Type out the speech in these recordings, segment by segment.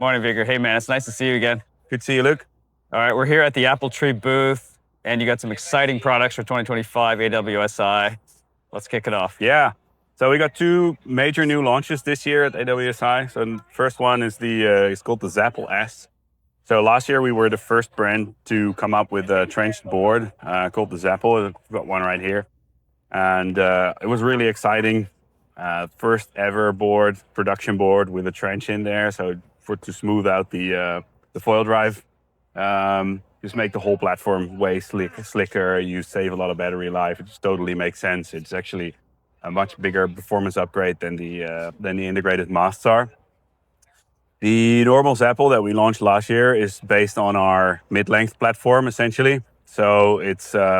Morning, Wieger. Hey, man, it's nice to see you again. Good to see you, Luke. All right, we're here at the Appletree booth, and you got some exciting products for 2025 AWSI. Let's kick it off. Yeah. So we got two major new launches this year at AWSI. So the first one is it's called the Zapple S. So last year we were the first brand to come up with a trenched board called the Zapple. I've got one right here. And it was really exciting. First ever board, production board with a trench in there. So to smooth out the foil drive, just make the whole platform way slicker. You save a lot of battery life. It just totally makes sense. It's actually a much bigger performance upgrade than the integrated masts are. The normal Zapple that we launched last year is based on our mid-length platform, essentially. So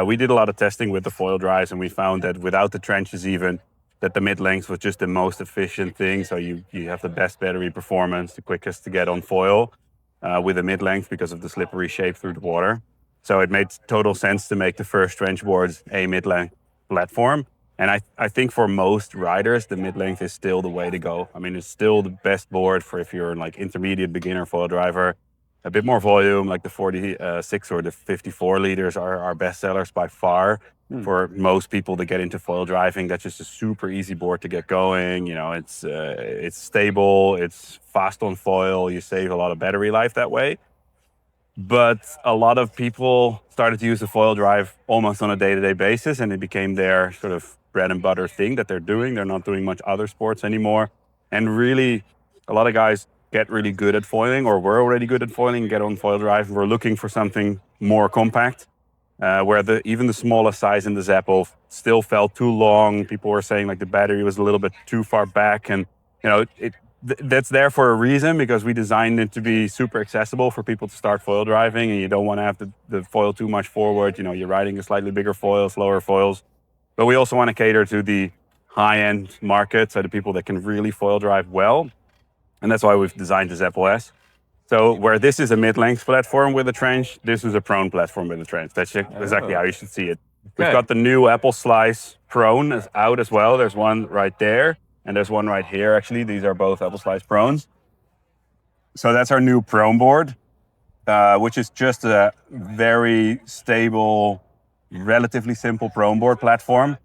we did a lot of testing with the foil drives, and we found that without the trenches even, that the mid-length was just the most efficient thing. So you have the best battery performance, the quickest to get on foil with a mid-length because of the slippery shape through the water. So it made total sense to make the first trench boards a mid-length platform. And I think for most riders, the mid-length is still the way to go. I mean, it's still the best board for if you're like intermediate beginner foil driver. A bit more volume, like the 46 or the 54 liters are our best sellers by far. For most people to get into foil driving, that's just a super easy board to get going. You know, it's stable, it's fast on foil. You save a lot of battery life that way. But a lot of people started to use the foil drive almost on a day-to-day basis, and it became their sort of bread and butter thing that they're doing. They're not doing much other sports anymore. And really, a lot of guys get really good at foiling, or were already good at foiling, get on foil drive. We're looking for something more compact, where even the smallest size in the Zapple still felt too long. People were saying like the battery was a little bit too far back, and you know that's there for a reason, because we designed it to be super accessible for people to start foil driving, and you don't want to have the foil too much forward. You know, you're riding a slightly bigger foil, slower foils, but we also want to cater to the high-end market, so the people that can really foil drive well, and that's why we've designed the Zapple S. So where this is a mid-length platform with a trench, this is a prone platform with a trench. That's exactly how you should see it. We've got the new Apple Slice Prone out as well. There's one right there, and there's one right here, actually. These are both Apple Slice Prones. So that's our new prone board, which is just a very stable, relatively simple prone board platform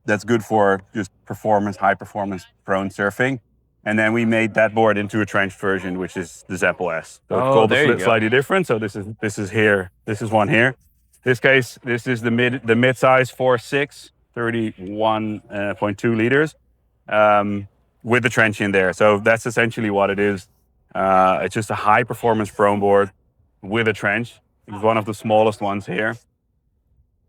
that's good for just high-performance prone surfing. And then we made that board into a trenched version, which is the Zapple S. So it's called slightly different. So this is here. This is one here. This case, this is the mid-size 4.6, 31.2 liters, with the trench in there. So that's essentially what it is. It's just a high-performance prone board with a trench. It's one of the smallest ones here.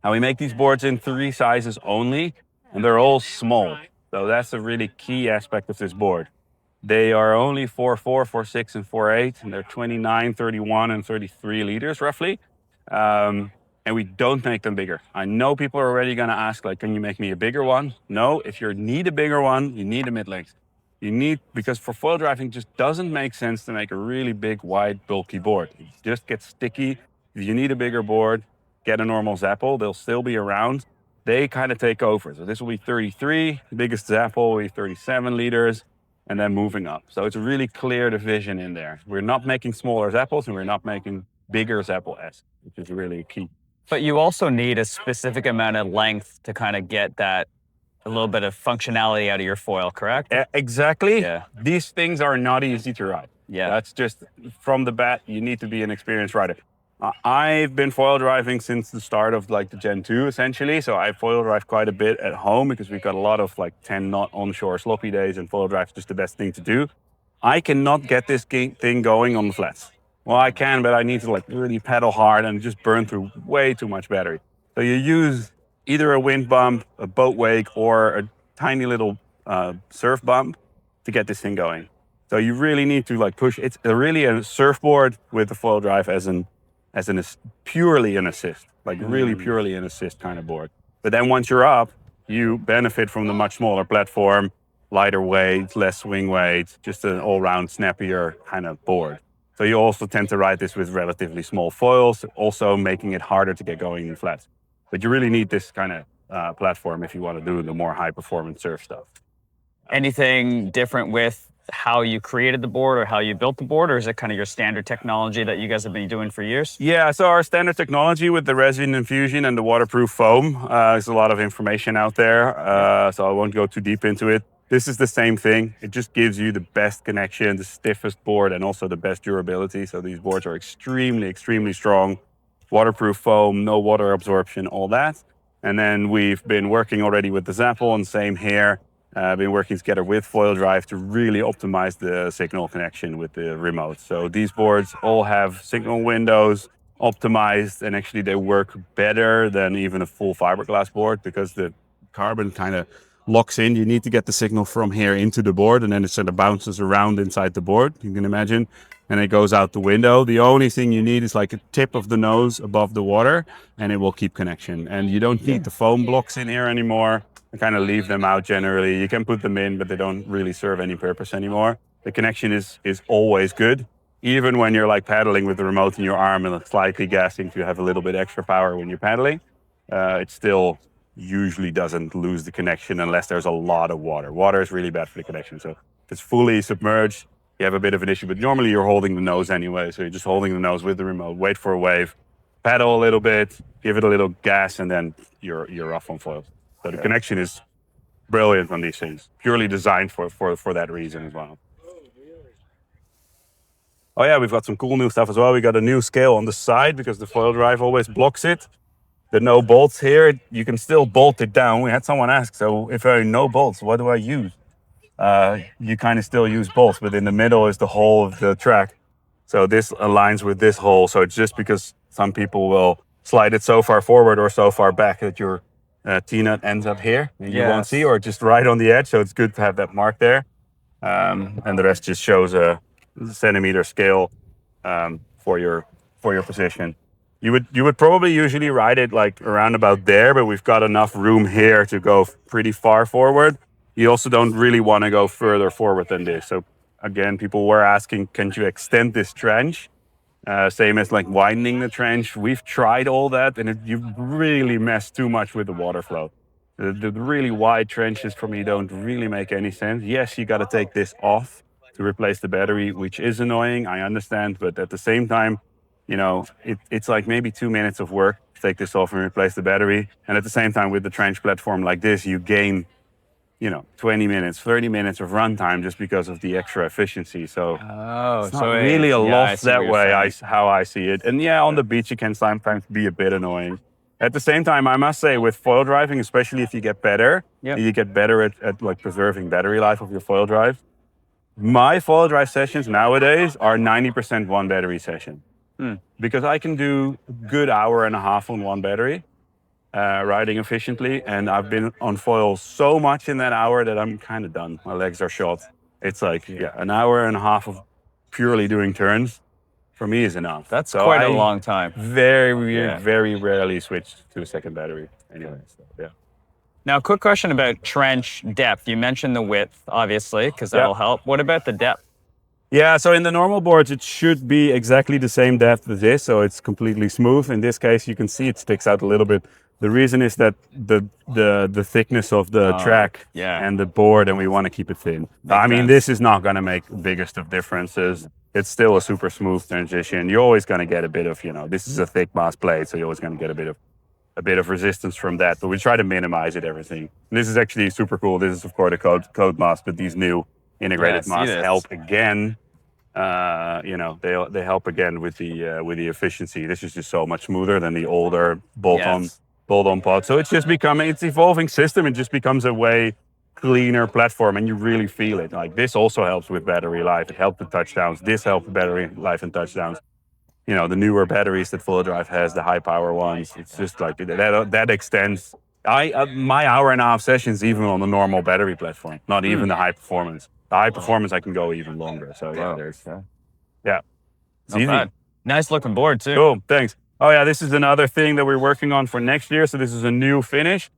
Now we make these boards in 3 sizes only, and they're all small. So that's a really key aspect of this board. They are only 4.4, 4.6, and 4.8, and they're 29, 31, and 33 liters roughly. And we don't make them bigger. I know people are already going to ask, like, can you make me a bigger one? No, if you need a bigger one, you need a mid-length. Because for foil driving, it just doesn't make sense to make a really big, wide, bulky board. It just gets sticky. If you need a bigger board, get a normal Zapple. They'll still be around. They kind of take over. So this will be 33, the biggest Zapple will be 37 liters, and then moving up. So it's a really clear division in there. We're not making smaller Zapples, and we're not making bigger Zapple S, which is really key. But you also need a specific amount of length to kind of get that a little bit of functionality out of your foil, correct? Exactly. Yeah. These things are not easy to ride. Yeah. That's just, from the bat, you need to be an experienced rider. I've been foil driving since the start of like the Gen 2, essentially. So I foil drive quite a bit at home because we've got a lot of like 10 knot onshore sloppy days, and foil drive is just the best thing to do. I cannot get this thing going on the flats. Well, I can, but I need to like really pedal hard and just burn through way too much battery. So you use either a wind bump, a boat wake, or a tiny little surf bump to get this thing going. So you really need to like push. It's really a surfboard with the foil drive as purely an assist, like really purely an assist kind of board. But then once you're up, you benefit from the much smaller platform, lighter weight, less swing weight, just an all-round snappier kind of board. So you also tend to ride this with relatively small foils, also making it harder to get going in flats. But you really need this kind of platform if you want to do the more high-performance surf stuff. Anything different with how you created the board or how you built the board, or is it kind of your standard technology that you guys have been doing for years? Yeah, so our standard technology with the resin infusion and the waterproof foam, there's a lot of information out there, so I won't go too deep into it. This is the same thing. It just gives you the best connection, the stiffest board, and also the best durability. So these boards are extremely, extremely strong. Waterproof foam, no water absorption, all that. And then we've been working already with the Zapple, and same here. Been working together with Foil Drive to really optimize the signal connection with the remote. So these boards all have signal windows optimized, and actually they work better than even a full fiberglass board because the carbon kind of locks in. You need to get the signal from here into the board, and then it sort of bounces around inside the board, you can imagine, and it goes out the window. The only thing you need is like a tip of the nose above the water, and it will keep connection. And you don't need the foam blocks in here anymore. I kind of leave them out generally. You can put them in, but they don't really serve any purpose anymore. The connection is always good. Even when you're like paddling with the remote in your arm and slightly gassing to have a little bit extra power when you're paddling, it still usually doesn't lose the connection unless there's a lot of water. Water is really bad for the connection. So if it's fully submerged, you have a bit of an issue, but normally you're holding the nose anyway. So you're just holding the nose with the remote, wait for a wave, paddle a little bit, give it a little gas, and then you're off on foils. So the connection is brilliant on these things, purely designed for that reason as well. Oh yeah, we've got some cool new stuff as well. We got a new scale on the side because the Foil Drive always blocks it. The no bolts here, you can still bolt it down. We had someone ask, so if I have no bolts, what do I use? You kind of still use bolts, but in the middle is the hole of the track. So this aligns with this hole. So it's just because some people will slide it so far forward or so far back that your T-nut ends up here and you won't see, or just right on the edge. So it's good to have that mark there. And the rest just shows a centimeter scale for your position. You would probably usually ride it like around about there, but we've got enough room here to go pretty far forward. You also don't really want to go further forward than this. So again, people were asking, can you extend this trench? Same as like widening the trench. We've tried all that, and you really mess too much with the water flow. The really wide trenches for me don't really make any sense. Yes, you got to take this off to replace the battery, which is annoying, I understand. But at the same time, you know, it's like maybe 2 minutes of work to take this off and replace the battery. And at the same time, with the trench platform like this, you gain, 20 minutes, 30 minutes of runtime just because of the extra efficiency. So it's not really a loss that way, how I see it. And yeah, on the beach, it can sometimes be a bit annoying. At the same time, I must say, with foil driving, especially if you get better, you get better at like preserving battery life of your foil drive. My foil drive sessions nowadays are 90% one battery session. Because I can do a good hour and a half on one battery. Riding efficiently, and I've been on foil so much in that hour that I'm kind of done. My legs are shot. It's like an hour and a half of purely doing turns for me is enough. That's quite a long time. Very rarely switch to a second battery. Anyway, so. Now, quick question about trench depth. You mentioned the width, obviously, because that'll help. What about the depth? Yeah, so in the normal boards, it should be exactly the same depth as this, so it's completely smooth. In this case, you can see it sticks out a little bit. The reason is that the thickness of the track and the board, and we want to keep it thin. I mean, this is not going to make the biggest of differences. It's still a super smooth transition. You're always going to get a bit of, this is a thick mass plate, so you're always going to get a bit of resistance from that. But we try to minimize it, everything. And this is actually super cool. This is, of course, a code mass, but these new integrated masks help again. They help again with the efficiency. This is just so much smoother than the older bolt-on pod. So it's evolving system. It just becomes a way cleaner platform, and you really feel it. Like this also helps with battery life. It helps with touchdowns. This helps with battery life and touchdowns. The newer batteries that Foil Drive has, the high power ones. It's just like that extends. My hour and a half sessions even on the normal battery platform, not even the high performance. The high performance I can go even longer. So it's easy. Bad. Nice looking board too. Cool, thanks. Oh yeah, this is another thing that we're working on for next year. So this is a new finish.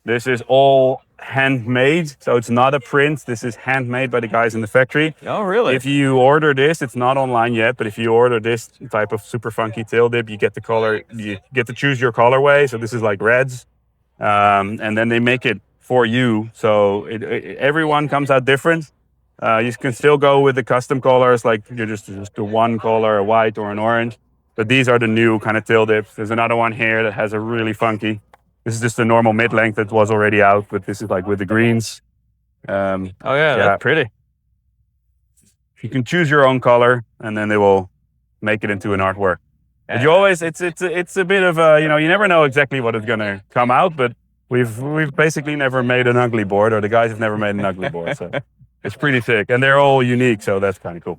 This is all handmade. So it's not a print. This is handmade by the guys in the factory. Oh, really? If you order this, it's not online yet, but if you order this type of super funky tail dip, you get the color, you get to choose your colorway. So this is like reds. And then they make it for you. So everyone comes out different. You can still go with the custom colors, like you're just the one color, a white or an orange. But these are the new kind of tail dips. There's another one here that has a really funky. This is just the normal mid-length that was already out, but this is like with the greens. Oh yeah, that's pretty. You can choose your own color, and then they will make it into an artwork. But you always, it's a bit of a, you know, you never know exactly what is going to come out. But we've basically never made an ugly board, or the guys have never made an ugly board. So it's pretty sick, and they're all unique. So that's kind of cool.